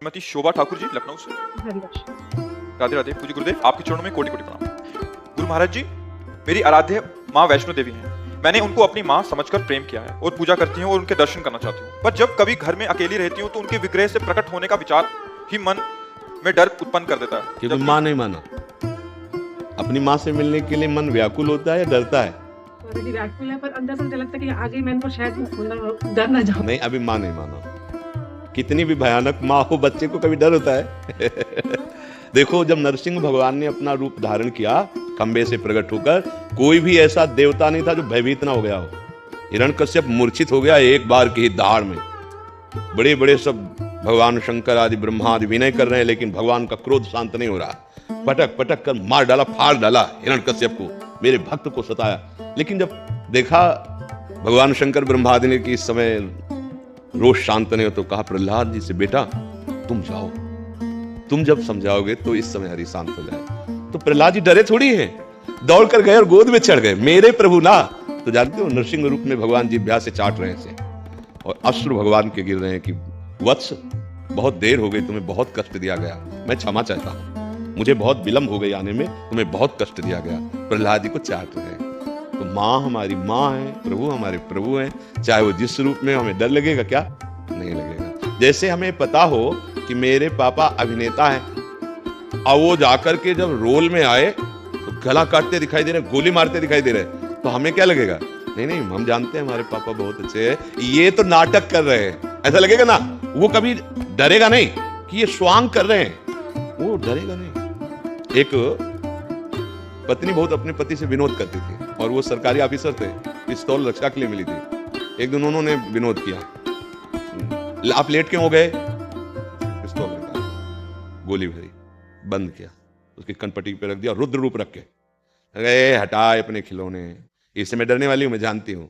श्रीमती शोभा ठाकुर जी लखनऊ से। राधे राधे। पूज्य गुरुदेव आपके चरणों में कोटि कोटि प्रणाम। गुरु महाराज जी, मेरी आराध्य माँ वैष्णो देवी हैं। मैंने उनको अपनी माँ समझकर प्रेम किया है और पूजा करती हूँ और उनके दर्शन करना चाहती हूँ, पर जब कभी घर में अकेली रहती हूँ तो उनके विग्रह से प्रकट होने का विचार ही मन में डर उत्पन्न कर देता है। क्योंकि माँ नहीं माना। अपनी माँ से मिलने के लिए मन व्याकुल होता है या डरता है? व्याकुल है, पर अंदर से मुझे लगता है कि आगे मैं इनको शायद डर ना जाऊं। नहीं, अभी माँ नहीं माना। कितनी भी भयानक माँ हो, बच्चे को कभी डर होता है? देखो, जब नरसिंह भगवान ने अपना रूप धारण किया खंबे से प्रकट होकर, कोई भी ऐसा देवता नहीं था जो भयभीत ना हो गया हो। हिरण्यकश्यप मूर्छित हो गया एक बार की दहाड़ में। बड़े बड़े सब भगवान शंकर आदि ब्रह्मा आदि विनय कर रहे हैं, लेकिन भगवान का क्रोध शांत नहीं हो रहा। पटक पटक कर मार डाला, फाड़ डाला हिरण्यकश्यप को, मेरे भक्त को सताया। लेकिन जब देखा भगवान शंकर ब्रह्मा आदि ने कि इस समय रोष शांत नहीं हो, तो कहा प्रहलाद जी से, बेटा तुम जाओ, तुम जब समझाओगे तो इस समय हरि शांत हो जाए। तो प्रहलाद जी डरे थोड़ी हैं, दौड़ कर गए और गोद में चढ़ गए, मेरे प्रभु ना। तो जानते हो, नरसिंह रूप में भगवान जी ब्याह से चाट रहे थे और अश्रु भगवान के गिर रहे हैं कि वत्स, बहुत देर हो गई, तुम्हें बहुत कष्ट दिया गया, मैं क्षमा चाहता हूं, मुझे बहुत विलंब हो गई आने में, तुम्हें बहुत कष्ट दिया गया। प्रहलाद जी को चाट रहे हैं। तो माँ हमारी माँ है, प्रभु हमारे प्रभु हैं, चाहे वो जिस रूप में, हमें डर लगेगा क्या? नहीं लगेगा। जैसे हमें पता हो कि मेरे पापा अभिनेता हैं, और वो जाकर के जब रोल में आए तो गला काटते दिखाई दे रहे, गोली मारते दिखाई दे रहे, तो हमें क्या लगेगा? नहीं नहीं, हम जानते हैं हमारे पापा बहुत अच्छे हैं, ये तो नाटक कर रहे हैं, ऐसा लगेगा ना। वो कभी डरेगा नहीं कि ये स्वांग कर रहे हैं, वो डरेगा नहीं। एक पत्नी बहुत अपने पति से विनोद करती थी, और वो सरकारी ऑफिसर थे, पिस्तौल रक्षा के लिए मिली थी। एक दिन उन्होंने विनोद किया, आप लेट क्यों हो गए? पिस्तौल निकाला, गोली भरी, बंद किया, उसकी कनपट्टी पे रख दिया, रुद्र रूप रख के, अरे हटाए अपने खिलौने, इससे मैं डरने वाली हूं, मैं जानती हूँ।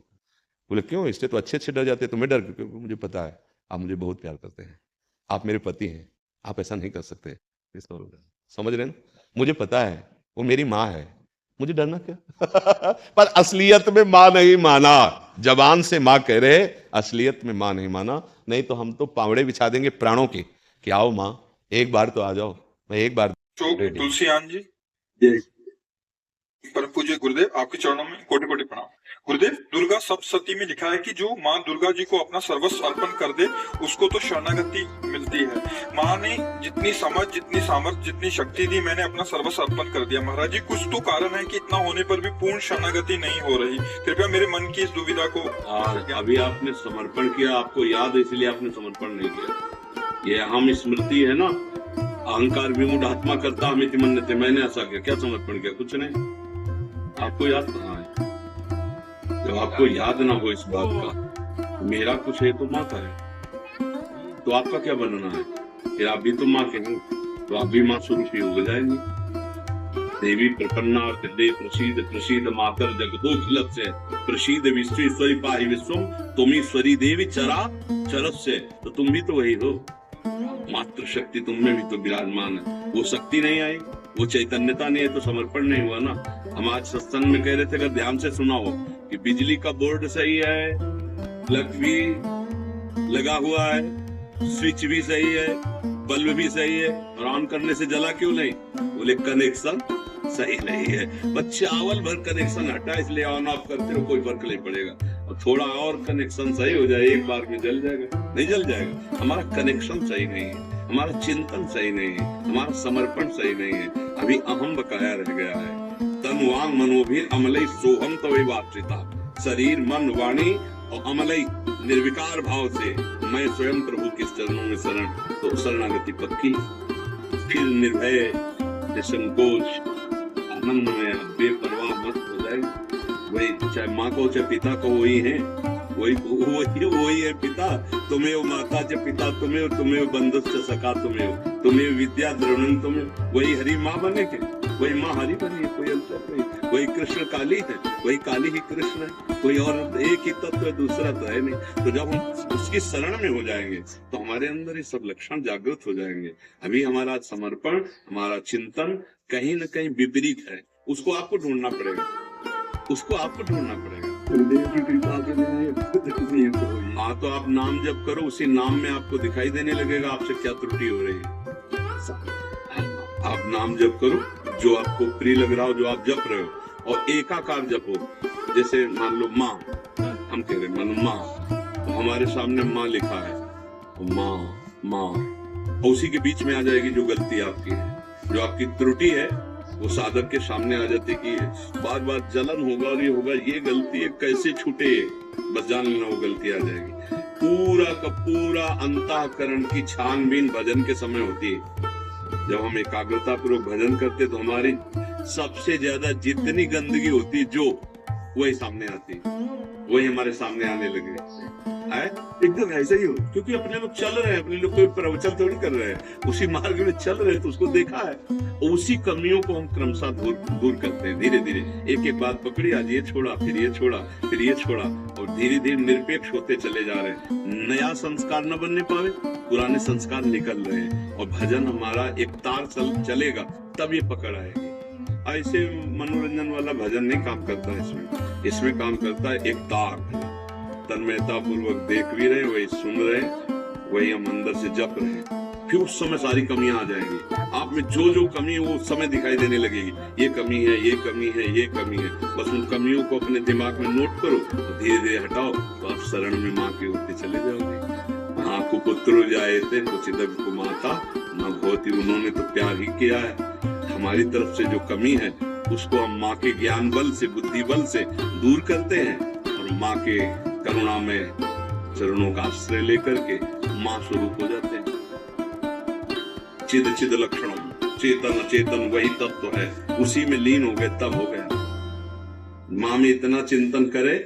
बोले क्यों? इससे तो अच्छे अच्छे डर जाते, तुम्हें डर क्यों? मुझे पता है आप मुझे बहुत प्यार करते हैं, आप मेरे पति हैं, आप ऐसा नहीं कर सकते। समझ रहे ना? मुझे पता है वो मेरी माँ है, मुझे डरना क्या? पर असलियत में माँ नहीं माना। जबान से माँ कह रहे, असलियत में माँ नहीं माना। नहीं तो हम तो पावड़े बिछा देंगे प्राणों के कि आओ माँ, एक बार तो आ जाओ, मैं एक बार। तुलसीयान जी, परम पूज्य गुरुदेव आपके चरणों में कोटि कोटि प्रणाम। गुरुदेव, दुर्गा सप्तशती में लिखा है कि जो माँ दुर्गा जी को अपना सर्वस्व अर्पण कर दे उसको तो शरणागति मिलती है। माँ ने जितनी समझ, जितनी सामर्थ्य, जितनी शक्ति दी, मैंने अपना सर्वस्व अर्पण कर दिया। महाराज जी, कुछ तो कारण है कि इतना होने पर भी पूर्ण शरणागति नहीं हो रही। कृपया मेरे मन की इस दुविधा को। अभी आपने समर्पण किया, आपको याद है इसलिए आपने समर्पण नहीं किया। ये अहम स्मृति है ना, अहंकार विमूढ़ आत्मा करता हमें मन्नते, मैंने ऐसा किया, क्या समर्पण किया? कुछ नहीं। आपको याद कहाँ है? जब आपको याद ना हो इस बात का, मेरा कुछ है तो माँ का है, तो आपका क्या बनना है? फिर आप भी तो माँ के हैं, तो आप भी माँ स्वरूप ही हो जाएंगे। देवी प्रपन्ना हृदय प्रसीद प्रसीद मातर जगदो खिलत से प्रसीद विश्वेश्वरी पाहि विश्वम तुमीश्वरी देवी चरा चरस से, तो तुम भी तो वही हो। मात्र शक्ति तुम में भी तो विराजमान है। वो शक्ति नहीं आई, वो चैतन्यता नहीं है, तो समर्पण नहीं हुआ ना। हम आज सत्संग में कह रहे थे, अगर ध्यान से सुना हो, कि बिजली का बोर्ड सही है, प्लग भी लगा हुआ है, स्विच भी सही है, बल्ब भी सही है, और ऑन करने से जला क्यों नहीं? बोले कनेक्शन सही नहीं है। बच्चे चावल भर कनेक्शन हटा, इसलिए ऑन ऑफ करते हो, कोई फर्क नहीं पड़ेगा। और थोड़ा और कनेक्शन सही हो जाए, एक बार में जल जाएगा? नहीं जल जाएगा। हमारा कनेक्शन सही नहीं है, हमारा चिंतन सही नहीं है, हमारा समर्पण सही नहीं है। अभी अहम बकाया रह गया है। तन वांग मनोभीर अमलई सोहम तवेवाश्रिता, शरीर मन वाणी और अमलई निर्विकार भाव से मैं स्वयं प्रभु के चरणों में शरण, तो शरणागति पक्की। फिर निर्भय, निसंकोच, आनंद में बेपरवाह मत हो जाए। वही चाहे माँ को चाहे पिता को, वही है, वही है पिता। तुम्हें माता च पिता तुम्हें, तुम्हें बंधुश्च सखा तुम्हें विद्या द्रोणम तुम्हें। वही हरि माँ बने के, वही माँ हरि बनी है, कोई अंतर नहीं। वही कृष्ण काली है, वही काली ही कृष्ण है, कोई और एक ही तत्व है, दूसरा तो है नहीं। तो जब हम उसकी शरण में हो जाएंगे तो हमारे अंदर ये सब लक्षण जागृत हो जाएंगे। अभी हमारा समर्पण, हमारा चिंतन कहीं न कहीं विपरीत है, उसको आपको ढूंढना पड़ेगा, उसको आपको ढूंढना पड़ेगा। गुरुदेव की कृपा के बिना ये खुद नहीं तो हुई। हाँ, तो आप नाम जप करो, उसी नाम में आपको दिखाई देने लगेगा आपसे क्या त्रुटि हो रही है। आप नाम जप करो, जो आपको प्रिय लग रहा हो, जो आप जप रहे हो, और एकाकार जपो। जैसे मान लो माँ, हम कह रहे मान लो माँ, तो हमारे सामने माँ लिखा है, तो माँ माँ, और उसी के बीच में आ जाएगी जो गलती आपकी है, जो आपकी त्रुटि है, वो साधक के सामने आ जाती कि बार बार जलन होगा और ये होगा, ये गलती है कैसे छूटे, बस जान लेना वो गलती आ जाएगी। पूरा का पूरा अंतःकरण की छानबीन भजन के समय होती है। जब हम एकाग्रता पूर्वक भजन करते तो हमारी सबसे ज्यादा जितनी गंदगी होती जो वही सामने आती, वही हमारे सामने आने लगे। एकदम ऐसे ही हो, क्योंकि अपने लोग चल रहे हैं, अपने लोग कोई प्रवचन थोड़ी कर रहे हैं, उसी मार्ग में चल रहे हैं, तो उसको देखा है, और उसी कमियों को हम क्रमशः दूर करते हैं। धीरे धीरे एक एक बात पकड़ी, आज ये छोड़ा, फिर ये छोड़ा, फिर ये छोड़ा, और धीरे धीरे निरपेक्ष होते चले जा रहे हैं। नया संस्कार न बनने पावे, पुराने संस्कार निकल रहे हैं, और भजन हमारा एक तार चलेगा, तब ये पकड़ आएगी। ऐसे मनोरंजन वाला भजन नहीं काम करता है, इसमें काम करता है एक तार, तन्मयता पूर्वक देख भी रहे, वही सुन रहे, वही हम अंदर से जप रहे, फिर उस समय सारी कमियां आ जाएंगी। आप में जो जो कमी है वो उस समय दिखाई देने लगेगी, ये कमी है, ये कमी है, ये कमी है। बस उन कमियों को अपने दिमाग में नोट करो, तो धीरे धीरे हटाओ, तो आप शरण में माँ के होते चले जाओगे। माँ को पुत्र जाए थे कुचिदग को माता न भोती, उन्होंने तो प्यार ही किया है। हमारी तरफ से जो कमी है उसको हम माँ के ज्ञान बल से, बुद्धि बल से दूर करते हैं, और माँ के करुणा में चरणों का आश्रय लेकर के मां स्वरूप हो जाते हैं। चिद चिद लक्षणों, चेतन अचेतन वही तत्व है, उसी में लीन हो गए, तब हो गया। मां में इतना चिंतन करे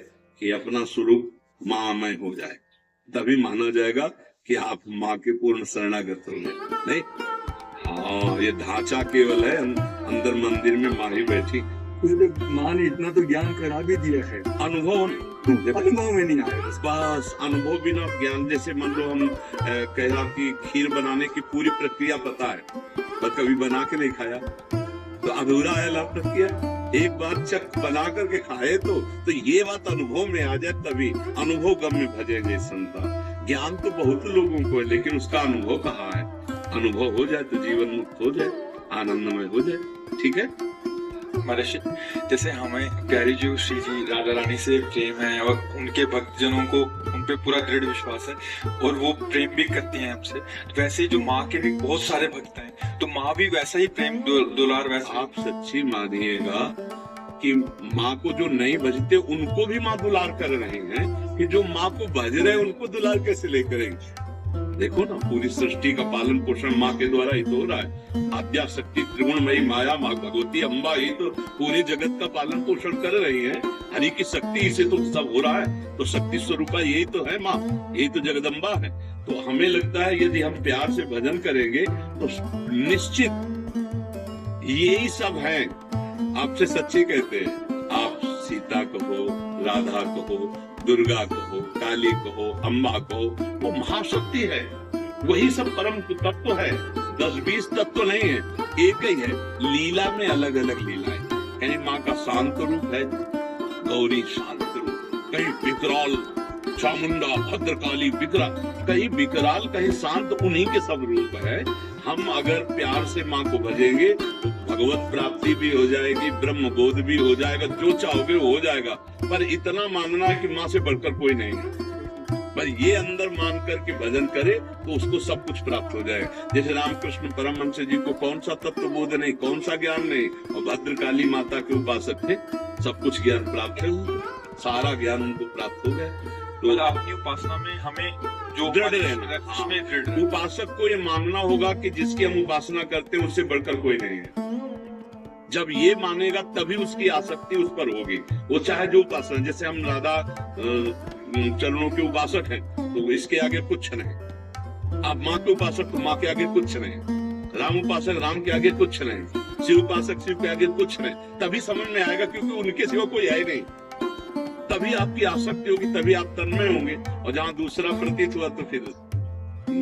कि अपना स्वरूप मांमय हो जाए, तभी माना जाएगा कि आप मां के पूर्ण शरणागत हो गए। नहीं, हाँ, ये ढांचा केवल है, अंदर मंदिर में मां ही बैठी। माँ ने इतना तो ज्ञान करा भी दिया है, अनुभव में नहीं आया। बस अनुभव बिना ज्ञान, जैसे मान लो हम कहा कि खीर बनाने की पूरी प्रक्रिया पता है, पर कभी बना के नहीं खाया, तो अधूरा है लाभ प्रक्रिया। एक बार चक बना करके खाए तो ये बात अनुभव में आ जाए, तभी अनुभव गम्य भजेंगे संता। ज्ञान तो बहुत लोगों को है, लेकिन उसका अनुभव कहाँ है? अनुभव हो जाए तो जीवन मुक्त हो जाए, आनंदमय हो जाए। ठीक है महर्षि, जैसे हमें प्यारी जी श्री जी राधा रानी से प्रेम है, और उनके भक्तजनों को उन पे पूरा दृढ़ विश्वास है, और वो प्रेम भी करती हैं हमसे, वैसे ही जो माँ के भी बहुत सारे भक्त हैं, तो माँ भी वैसा ही प्रेम दुलार वैसा। आप सच्ची मानिएगा कि माँ को जो नहीं भजते उनको भी माँ दुलार कर रहे हैं, कि जो माँ को भज रहे हैं उनको दुलार कैसे ले करेंगे? देखो ना, पूरी सृष्टि का पालन पोषण माँ के द्वारा ही तो हो रहा है। आद्या शक्ति त्रिगुणमयी माया माँ भगवती अम्बा ही तो पूरे जगत का पालन पोषण कर रही है। हरि की शक्ति से तो सब हो रहा है, तो शक्ति स्वरूपा यही तो है माँ, यही तो जगदम्बा है। तो हमें लगता है यदि हम प्यार से भजन करेंगे तो निश्चित यही सब है। आपसे सच्ची कहते हैं, आप सीता कहो, राधा कहो, दुर्गा कहो, काली कहो, अम्बा कहो, वो महाशक्ति है, वही सब परम तत्व है। 10-20 तत्व नहीं है, एक ही है। लीला में अलग अलग लीला है। कहीं माँ का शांत रूप है, गौरी शांत रूप, कहीं विकराल चामुंडा भद्रकाली विकराल, कहीं विकराल कहीं शांत, उन्हीं के सब रूप है। हम अगर प्यार से माँ को भजेंगे तो भगवत प्राप्ति भी हो जाएगी, ब्रह्म बोध भी हो जाएगा, जो चाहोगे वो हो जाएगा। पर इतना मानना है कि माँ से बढ़कर कोई नहीं है, पर ये अंदर मान करके भजन करे तो उसको सब कुछ प्राप्त हो जाएगा। जैसे रामकृष्ण परमहंस जी को कौन सा तत्व बोध नहीं, कौन सा ज्ञान नहीं, और भद्रकाली माता के उपासक थे, सब कुछ ज्ञान प्राप्त है, सारा ज्ञान उनको प्राप्त हो गया। तो अपनी उपासना में हमें जो दृढ़ रहना, उसमें दृढ़, उपासक को ये मानना होगा कि जिसकी हम उपासना करते हैं उससे बढ़कर कोई नहीं है। जब ये मानेगा तभी उसकी आसक्ति उस पर होगी, वो चाहे जो उपासना। जैसे हम राधा चरणों के उपासक हैं तो इसके आगे कुछ नहीं, आप माँ के उपासक तो माँ के आगे कुछ नहीं, राम उपासक राम के आगे कुछ नहीं, शिव उपासक शिव के आगे कुछ नहीं। तभी समझ में आएगा, क्योंकि उनके सिवा कोई है नहीं। तभी आपकी आसक्ति होगी, तभी आप तन्मय होंगे। और जहाँ दूसरा प्रतीत हुआ तो फिर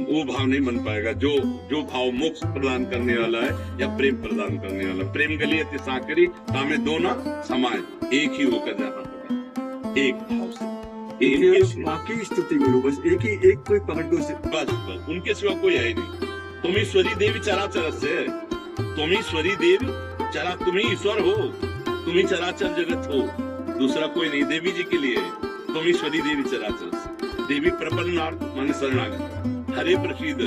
वो भाव नहीं बन पाएगा, जो भाव मोक्ष प्रदान करने वाला है या प्रेम प्रदान करने वाला। प्रेम गली अति साकरी तामे दो ना समाये, एक ही होकर जाना होगा। एक भाव से ये इनके ये सिवा- बाकी स्तुति करो, बस एक कोई पकड़ दो से। बस उनके सिवा कोई है ही नहीं। तुम ईश्वरी देवी चराचर से, तुम ईश्वरी देवी चरा, तुम ही ईश्वर हो, तुम ही चराचर जगत हो, दूसरा कोई नहीं। देवी जी के लिए तुम ईश्वरी देवी चराचर से। देवी प्रपन्नार्थ माने शरणागत, हरे प्रसीद,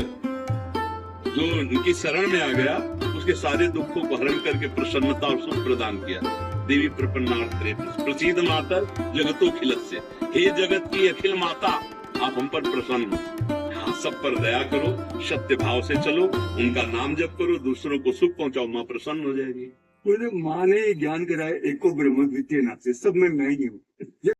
जो उनकी शरण में आ गया उसके सारे दुखों को हरण करके प्रसन्नता और सुख प्रदान किया। देवी प्रपन्नार्थ हरे प्रसीद मातर जगतो खिलत से, हे जगत की अखिल माता आप हम पर प्रसन्न हो, हाँ सब पर दया करो, सत्य भाव से चलो, उनका नाम जप करो, दूसरों को सुख पहुंचाओ, माँ प्रसन्न हो जाएगी। बोले माँ ने ज्ञान कराया, एक को ब्रह्म द्वितीय नाथ से, सब में मैं ही हूँ।